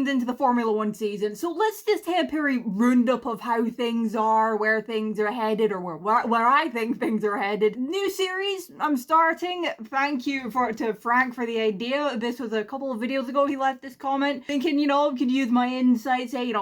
forums into the Formula 1 season, so let's just have a roundup of how things are, where things are headed, or where I think things are headed. New series I'm starting. Thank you to Frank for the idea. This was a couple of videos ago he left this comment, thinking, could use my insights, say,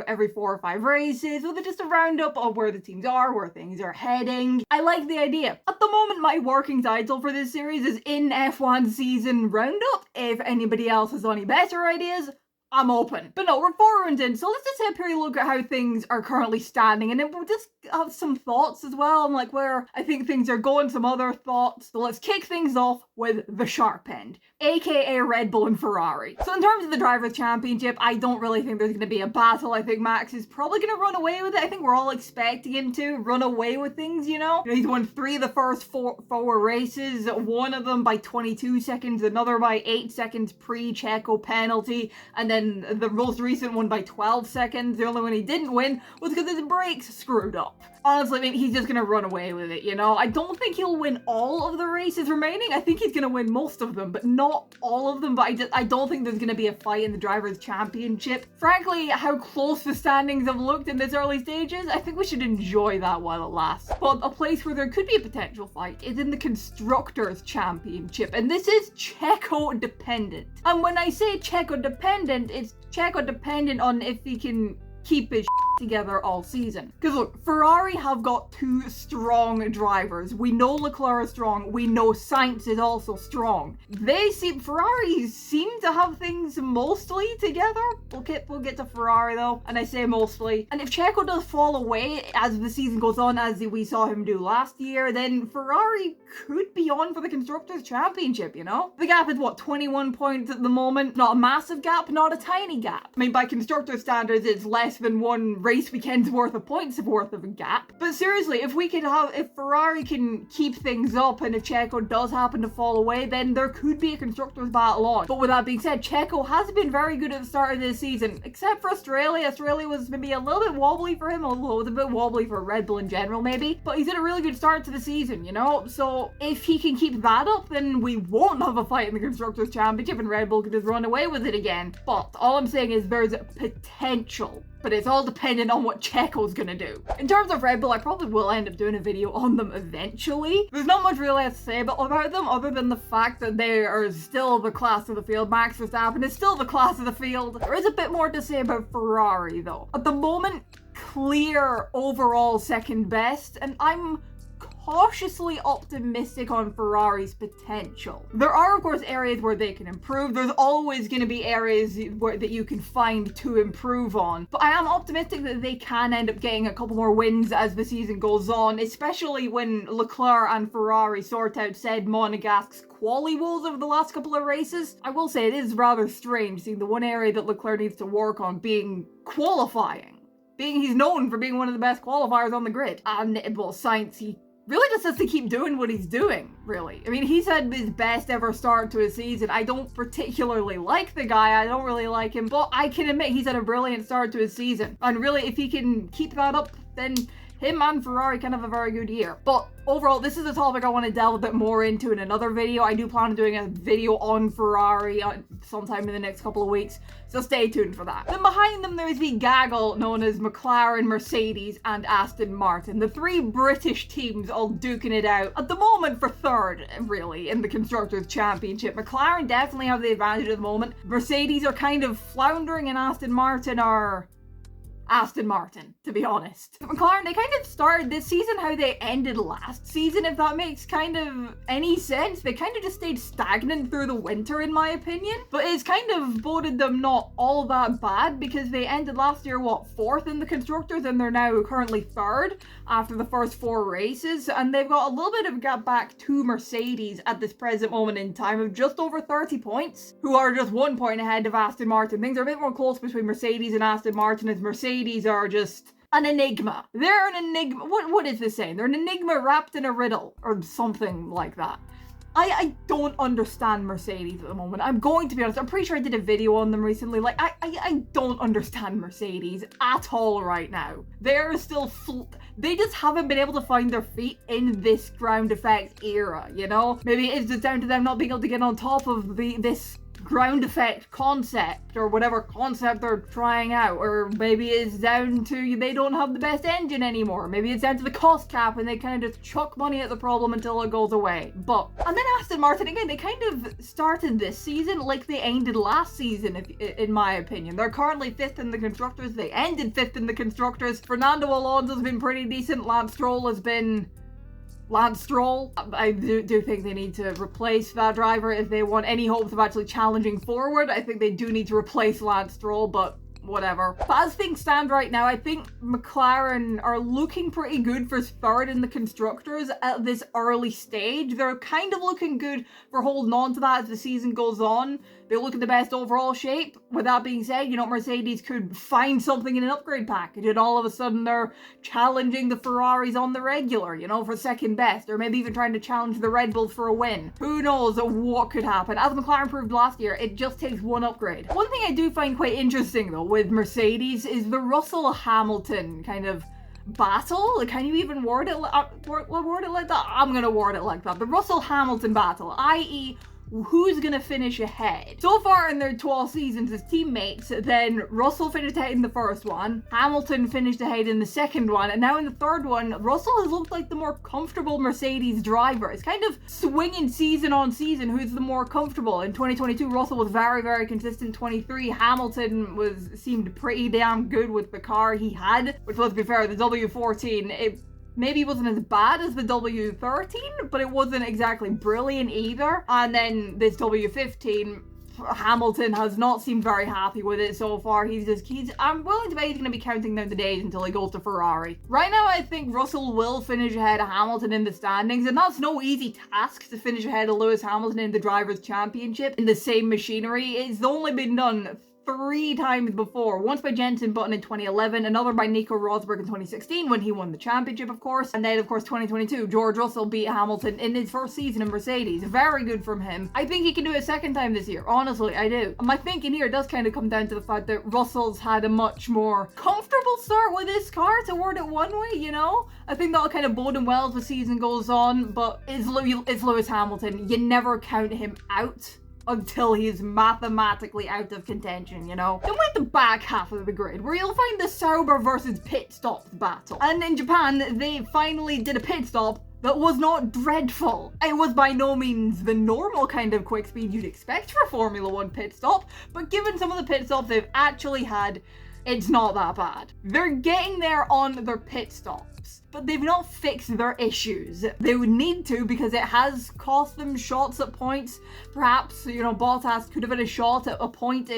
every 4 or 5 races, with just a roundup of where the teams are, where things are heading. I like the idea. At the moment, my working title for this series is In F1 Season Roundup. If anybody else has any better ideas, I'm open. But no, we're 4 rounds in, so let's just have a look at how things are currently standing, and then we'll just have some thoughts as well on where I think things are going, some other thoughts. So let's kick things off with the sharp end, aka Red Bull and Ferrari. So in terms of the Drivers' Championship, I don't really think there's going to be a battle. I think Max is probably going to run away with it. I think we're all expecting him to run away with things, He's won 3 of the first 4 races, one of them by 22 seconds, another by 8 seconds pre-Checo penalty, and then the most recent one by 12 seconds. The only one he didn't win was because his brakes screwed up. Honestly, I mean, he's just gonna run away with it, I don't think he'll win all of the races remaining. I think he's gonna win most of them, but not all of them. But I don't think there's gonna be a fight in the Drivers' Championship. Frankly, how close the standings have looked in this early stages, I think we should enjoy that while it lasts. But a place where there could be a potential fight is in the Constructors' Championship, and this is Checo dependent. And when I say Checo dependent, it's Checo dependent on if he can keep his together all season. Because look, Ferrari have got 2 strong drivers. We know Leclerc is strong. We know Sainz is also strong. Ferrari seem to have things mostly together. We'll get to Ferrari though, and I say mostly. And if Checo does fall away as the season goes on, as we saw him do last year, then Ferrari could be on for the Constructors' Championship, The gap is 21 points at the moment. Not a massive gap, not a tiny gap. I mean, by Constructors' standards, it's less than 1 race weekend's worth of points worth of a gap. But seriously, if Ferrari can keep things up, and if Checo does happen to fall away, then there could be a Constructors battle on. But with that being said, Checo has been very good at the start of this season, except for Australia. Australia was maybe a little bit wobbly for him, although it was a bit wobbly for Red Bull in general maybe. But he's had a really good start to the season, So if he can keep that up, then we won't have a fight in the Constructors' Championship and Red Bull could just run away with it again. But all I'm saying is there's potential. But it's all dependent on what Checo's gonna do. In terms of Red Bull, I probably will end up doing a video on them eventually. There's not much really to say about them other than the fact that they are still the class of the field. Max Verstappen is still the class of the field. There is a bit more to say about Ferrari though. At the moment, clear overall second best, and I'm cautiously optimistic on Ferrari's potential. There are, of course, areas where they can improve. There's always going to be areas that you can find to improve on. But I am optimistic that they can end up getting a couple more wins as the season goes on, especially when Leclerc and Ferrari sort out said Monegasque's quali woes over the last couple of races. I will say it is rather strange seeing the one area that Leclerc needs to work on being qualifying. He's known for being one of the best qualifiers on the grid. And, well, Sainz, he really just has to keep doing what he's doing, really. I mean, he's had his best ever start to his season. I don't particularly like the guy. I don't really like him. But I can admit he's had a brilliant start to his season. And really, if he can keep that up, then him and Ferrari can have a very good year. But overall, this is a topic I want to delve a bit more into in another video. I do plan on doing a video on Ferrari sometime in the next couple of weeks, so stay tuned for that. Then behind them, there's the gaggle known as McLaren, Mercedes, and Aston Martin. The 3 British teams all duking it out at the moment for third, really, in the Constructors' Championship. McLaren definitely have the advantage at the moment. Mercedes are kind of floundering, and Aston Martin are Aston Martin, to be honest. McLaren, they kind of started this season how they ended last season, if that makes kind of any sense. They kind of just stayed stagnant through the winter, in my opinion. But it's kind of boded them not all that bad, because they ended last year, fourth in the Constructors, and they're now currently third after the first 4 races. And they've got a little bit of a gap back to Mercedes at this present moment in time of just over 30 points, who are just 1 point ahead of Aston Martin. Things are a bit more close between Mercedes and Aston Martin, as Mercedes are just an enigma. They're an enigma. What is this saying? They're an enigma wrapped in a riddle or something like that. I don't understand Mercedes at the moment. I'm going to be honest. I'm pretty sure I did a video on them recently. I don't understand Mercedes at all right now. They're still they just haven't been able to find their feet in this ground effect era, Maybe it's just down to them not being able to get on top of this ground effect concept or whatever concept they're trying out, or maybe it's down to they don't have the best engine anymore. Maybe it's down to the cost cap and they kind of just chuck money at the problem until it goes away. And then Aston Martin, again, they kind of started this season like they ended last season, in my opinion. They're currently 5th in the Constructors. They ended 5th in the Constructors. Fernando Alonso's been pretty decent. Lance Stroll has been Lance Stroll. I do think they need to replace that driver if they want any hopes of actually challenging forward. I think they do need to replace Lance Stroll, but whatever. But as things stand right now, I think McLaren are looking pretty good for 3rd in the Constructors at this early stage. They're kind of looking good for holding on to that as the season goes on. They look in the best overall shape. With that being said, Mercedes could find something in an upgrade package and all of a sudden they're challenging the Ferraris on the regular, for 2nd best, or maybe even trying to challenge the Red Bull for a win. Who knows what could happen? As McLaren proved last year, it just takes one upgrade. One thing I do find quite interesting though with Mercedes is the Russell-Hamilton kind of battle. Can you even word it like that? I'm gonna word it like that. The Russell-Hamilton battle, i.e. who's gonna finish ahead? So far in their 12 seasons as teammates, then Russell finished ahead in the first one, Hamilton finished ahead in the second one, and now in the third one, Russell has looked like the more comfortable Mercedes driver. It's kind of swinging season on season who's the more comfortable. In 2022, Russell was very, very consistent. 23, Hamilton seemed pretty damn good with the car he had, which, let's be fair, the W14, it maybe wasn't as bad as the W13, but it wasn't exactly brilliant either. And then this W15, Hamilton has not seemed very happy with it so far. I'm willing to bet he's going to be counting down the days until he goes to Ferrari. Right now, I think Russell will finish ahead of Hamilton in the standings, and that's no easy task to finish ahead of Lewis Hamilton in the Drivers' Championship in the same machinery. It's only been done 3 times before. Once by Jenson Button in 2011, another by Nico Rosberg in 2016 when he won the championship, of course, and then of course 2022, George Russell beat Hamilton in his first season in Mercedes. Very good from him. I think he can do it a second time this year. Honestly, I do. My thinking here does kind of come down to the fact that Russell's had a much more comfortable start with his car, to word it one way, I think that'll kind of bode him well as the season goes on, but it's Lewis Hamilton. You never count him out until he's mathematically out of contention, Then with the back half of the grid, where you'll find the Sauber versus pit stop battle. And in Japan, they finally did a pit stop that was not dreadful. It was by no means the normal kind of quick speed you'd expect for a Formula 1 pit stop, but given some of the pit stops they've actually had, it's not that bad. They're getting there on their pit stops, but they've not fixed their issues. They would need to, because it has cost them shots at points. Perhaps, Bottas could have had a shot at a point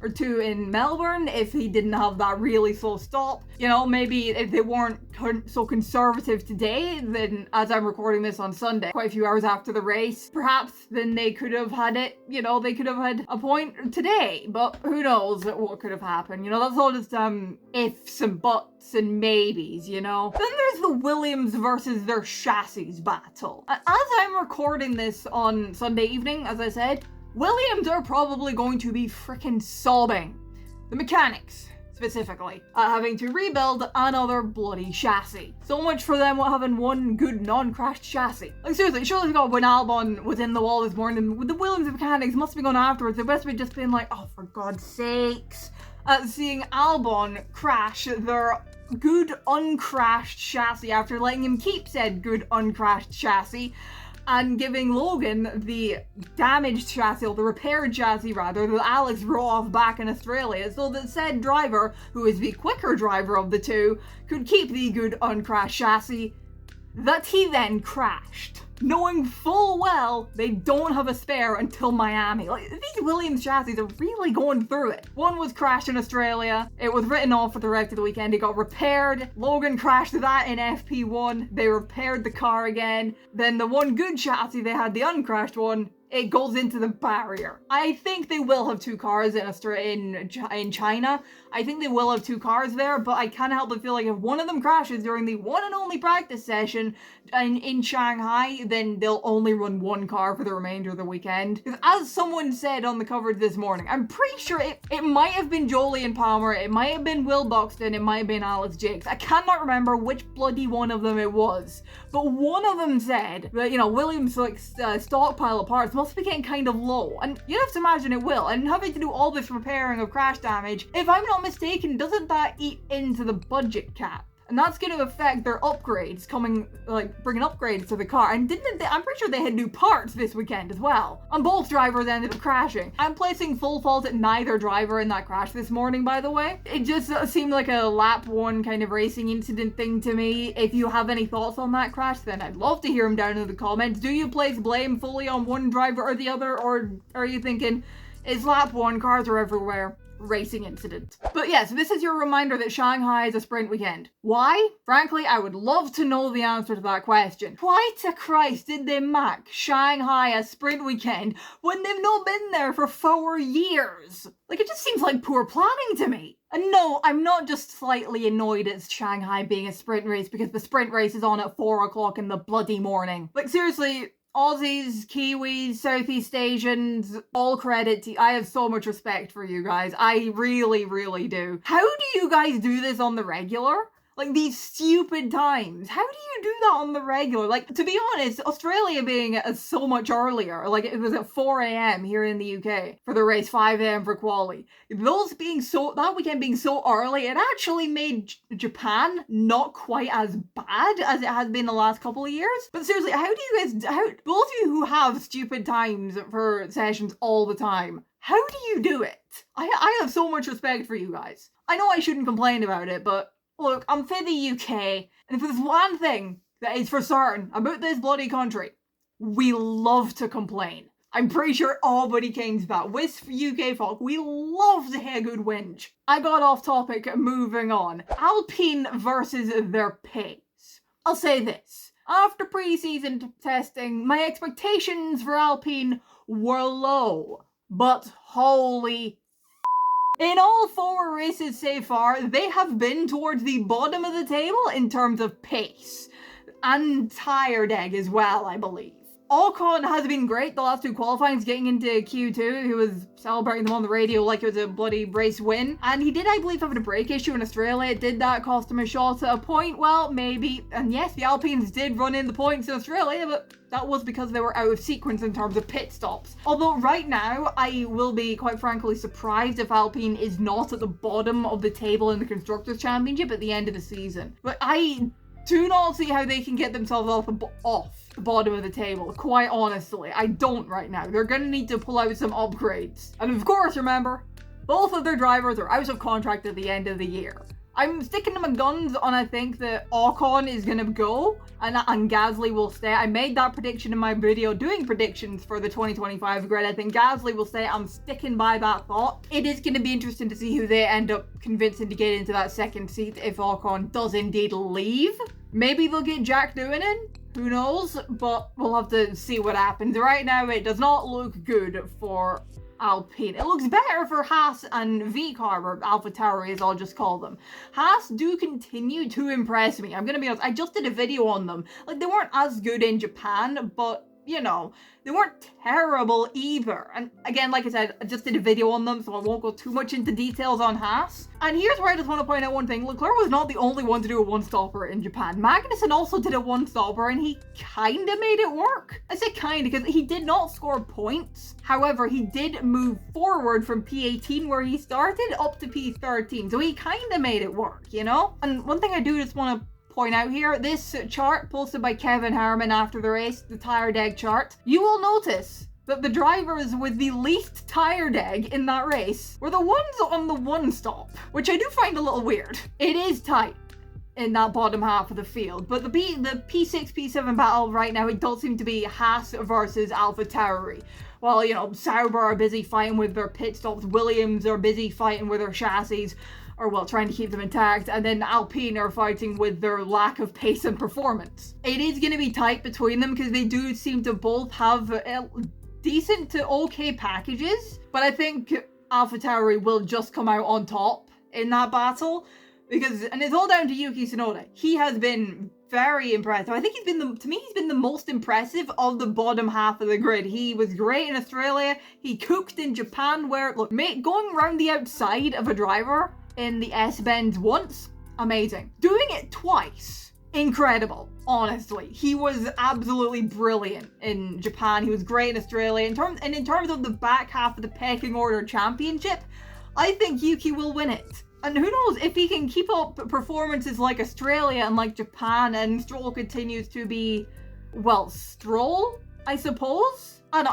or two in Melbourne if he didn't have that really slow stop. Maybe if they weren't so conservative today, then as I'm recording this on Sunday, quite a few hours after the race, perhaps then they could have had it, they could have had a point today, but who knows what could have happened. That's all just ifs and buts and maybes, Then there's the Williams versus their chassis battle. As I'm recording this on Sunday evening, as I said, Williams are probably going to be freaking sobbing. The mechanics, specifically, having to rebuild another bloody chassis. So much for them having one good non-crashed chassis. Like seriously, surely when Albon was in the wall this morning, with the Williams mechanics must have been going afterwards. They must have just been like, oh, for God's sakes. Seeing Albon crash their good uncrashed chassis after letting him keep said good uncrashed chassis, and giving Logan the damaged chassis, or the repaired chassis rather, that Alex wrote off back in Australia, so that said driver, who is the quicker driver of the two, could keep the good uncrashed chassis that he then crashed, knowing full well they don't have a spare until Miami. Like, these Williams chassis are really going through it. One was crashed in Australia, it was written off for the rest of the weekend, it got repaired, Logan crashed that in FP1, they repaired the car again, then the one good chassis they had, the uncrashed one, it goes into the barrier. I think they will have 2 cars in China. I think they will have 2 cars there, but I can't help but feel like if one of them crashes during the one and only practice session in Shanghai, then they'll only run 1 car for the remainder of the weekend. Because as someone said on the coverage this morning, I'm pretty sure it might have been Jolyon Palmer, it might have been Will Buxton, it might have been Alex Jakes. I cannot remember which bloody one of them it was, but one of them said that, Williams stockpile of parts must be getting kind of low. And you have to imagine it will. And having to do all this repairing of crash damage, if I'm not mistaken, doesn't that eat into the budget cap? And that's going to affect their upgrades bringing upgrades to the car. And I'm pretty sure they had new parts this weekend as well. And both drivers ended up crashing. I'm placing full fault at neither driver in that crash this morning, by the way. It just seemed like a lap one kind of racing incident thing to me. If you have any thoughts on that crash, then I'd love to hear them down in the comments. Do you place blame fully on one driver or the other? Or are you thinking, it's lap one, cars are everywhere, racing incident? But yes, this is your reminder that Shanghai is a sprint weekend. Why? Frankly, I would love to know the answer to that question. Why to Christ did they make Shanghai a sprint weekend when they've not been there for 4 years? Like, it just seems like poor planning to me. And no, I'm not just slightly annoyed at Shanghai being a sprint race because the sprint race is on at 4 o'clock in the bloody morning. Like, seriously, Aussies, Kiwis, Southeast Asians, all credit to you. I have so much respect for you guys. I really, really do. How do you guys do this on the regular? Like, these stupid times. How do you do that on the regular? Like, to be honest, Australia being so much earlier, like it was at 4 a.m. here in the UK for the race, 5 a.m. for quali. That weekend being so early, it actually made Japan not quite as bad as it has been the last couple of years. But seriously, those of you who have stupid times for sessions all the time, how do you do it? I have so much respect for you guys. I know I shouldn't complain about it, but look, I'm for the UK, and if there's one thing that is for certain about this bloody country, we love to complain. I'm pretty sure everybody comes back. With UK folk, we love to hear a good whinge. I got off topic, moving on. Alpine versus their pace. I'll say this. After pre-season testing, my expectations for Alpine were low, but holy in all 4 races so far, they have been towards the bottom of the table in terms of pace. And tire deg as well, I believe. Ocon has been great the last 2 qualifyings, getting into Q2. He was celebrating them on the radio like it was a bloody race win. And he did, I believe, have a brake issue in Australia. Did that cost him a shot at a point? Well, maybe. And yes, the Alpines did run in the points in Australia, but that was because they were out of sequence in terms of pit stops. Although right now, I will be quite frankly surprised if Alpine is not at the bottom of the table in the Constructors' Championship at the end of the season. But I do not see how they can get themselves off the bottom of the table, quite honestly. I don't right now. They're going to need to pull out some upgrades. And of course, remember, both of their drivers are out of contract at the end of the year. I'm sticking to my guns on I think that Ocon is going to go and Gasly will stay. I made that prediction in my video doing predictions for the 2025 grid. I think Gasly will stay. I'm sticking by that thought. It is going to be interesting to see who they end up convincing to get into that second seat if Ocon does indeed leave. Maybe they'll get Jack doing it. Who knows? But we'll have to see what happens. Right now, it does not look good for Alpine. It looks better for Haas and VCAR, or AlphaTauri as I'll just call them. Haas do continue to impress me. I'm gonna be honest, I just did a video on them. Like, they weren't as good in Japan, but you know, they weren't terrible either. And again, like I said, I just did a video on them, so I won't go too much into details on Haas. And here's where I just want to point out one thing. Leclerc was not the only one to do a one-stopper in Japan. Magnussen also did a one-stopper, and he kind of made it work. I say kind of, because he did not score points. However, he did move forward from P18, where he started, up to P13. So he kind of made it work, you know? And one thing I do just want to point out here, this chart posted by Kevin Harmon after the race, the tire deg chart, you will notice that the drivers with the least tire deg in that race were the ones on the one stop, which I do find a little weird. It is tight in that bottom half of the field, but the P6, P7 battle right now, it does seem to be Haas versus AlphaTauri. While, you know, Sauber are busy fighting with their pit stops, Williams are busy fighting with their chassis, or well, trying to keep them intact, and then Alpine are fighting with their lack of pace and performance. It is going to be tight between them because they do seem to both have decent to okay packages, but I think AlphaTauri will just come out on top in that battle because, and it's all down to Yuki Tsunoda. He has been very impressive. I think he's been the most impressive of the bottom half of the grid. He was great in Australia. He cooked in Japan, where, look, mate, going around the outside of a driver in the S-bends once, amazing. Doing it twice incredible. Honestly, he was absolutely brilliant in Japan. He was great in Australia. In terms of the back half of the pecking order championship, I think Yuki will win it. And who knows, if he can keep up performances like Australia and like Japan, and Stroll continues to be, well, Stroll, I suppose? And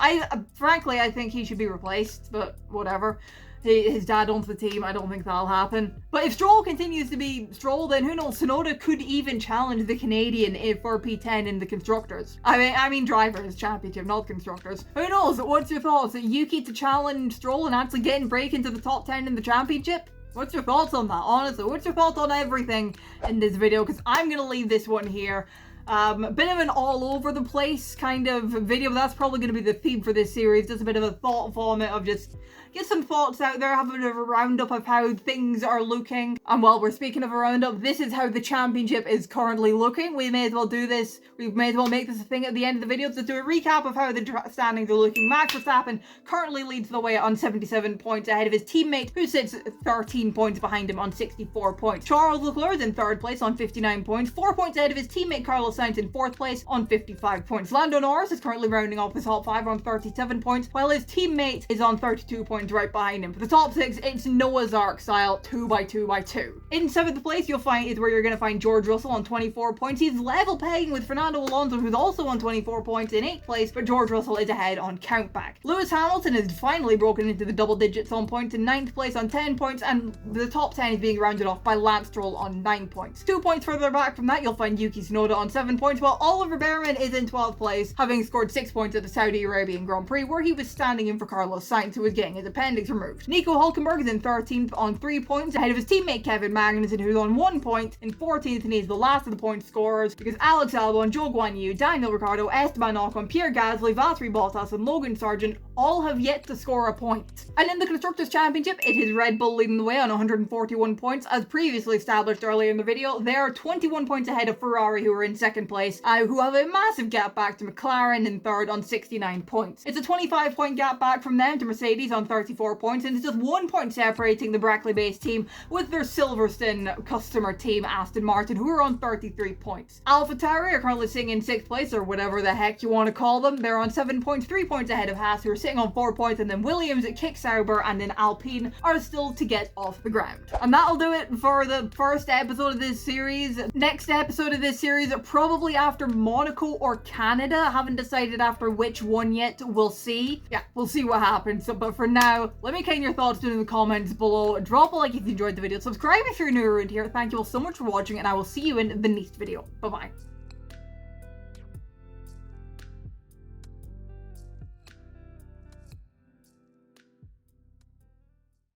frankly, I think he should be replaced, but whatever. His dad owns the team. I don't think that'll happen. But if Stroll continues to be Stroll, then who knows? Tsunoda could even challenge the Canadian for P10 in the constructors. I mean drivers championship, not constructors. Who knows? What's your thoughts? Yuki to challenge Stroll and actually break into the top 10 in the championship? What's your thoughts on that? Honestly, what's your thoughts on everything in this video? Because I'm gonna leave this one here. A bit of an all over the place kind of video, but that's probably going to be the theme for this series. Just a bit of a thought vomit of just get some thoughts out there, have a bit of a roundup of how things are looking. And while we're speaking of a roundup, this is how the championship is currently looking. We may as well do this. We may as well make this a thing at the end of the video to do a recap of how the standings are looking. Max Verstappen currently leads the way on 77 points ahead of his teammate, who sits 13 points behind him on 64 points. Charles Leclerc is in third place on 59 points, 4 points ahead of his teammate Carlos Sainz in fourth place on 55 points. Lando Norris is currently rounding off his top 5 on 37 points, while his teammate is on 32 points right behind him. For the top 6, it's Noah's Ark style 2x2x2. In 7th place, you'll find is where you're going to find George Russell on 24 points. He's level pegging with Fernando Alonso, who's also on 24 points in 8th place, but George Russell is ahead on countback. Lewis Hamilton has finally broken into the double digits on points in 9th place on 10 points, and the top 10 is being rounded off by Lance Stroll on 9 points. 2 points further back from that, you'll find Yuki Tsunoda on 7 points, while Oliver Behrman is in 12th place, having scored 6 points at the Saudi Arabian Grand Prix, where he was standing in for Carlos Sainz, who was getting his appendix removed. Nico Hulkenberg is in 13th on 3 points, ahead of his teammate Kevin Magnussen, who's on 1 point. In 14th, and he's the last of the point scorers, because Alex Albon, Zhou Guanyu, Daniel Ricciardo, Esteban Ocon, Pierre Gasly, Valtteri Bottas, and Logan Sargent all have yet to score a point. And in the Constructors' Championship, it is Red Bull leading the way on 141 points. As previously established earlier in the video, they are 21 points ahead of Ferrari, who are in 2nd place, who have a massive gap back to McLaren in 3rd on 69 points. It's a 25 point gap back from them to Mercedes on 34 points, and it's just 1 point separating the Brackley-based team with their Silverstone customer team, Aston Martin, who are on 33 points. AlphaTauri are currently sitting in 6th place, or whatever the heck you want to call them. They're on 7 points, 3 points ahead of Haas, who are sitting on 4 points, and then Williams, Kick Sauber, and then Alpine are still to get off the ground. And that'll do it for the first episode of this series. Next episode of this series, probably after Monaco or Canada. I haven't decided after which one yet. We'll see. Yeah, we'll see what happens. So, but for now, let me get your thoughts down in the comments below. Drop a like if you enjoyed the video. Subscribe if you're new around here. Thank you all so much for watching, and I will see you in the next video. Bye-bye.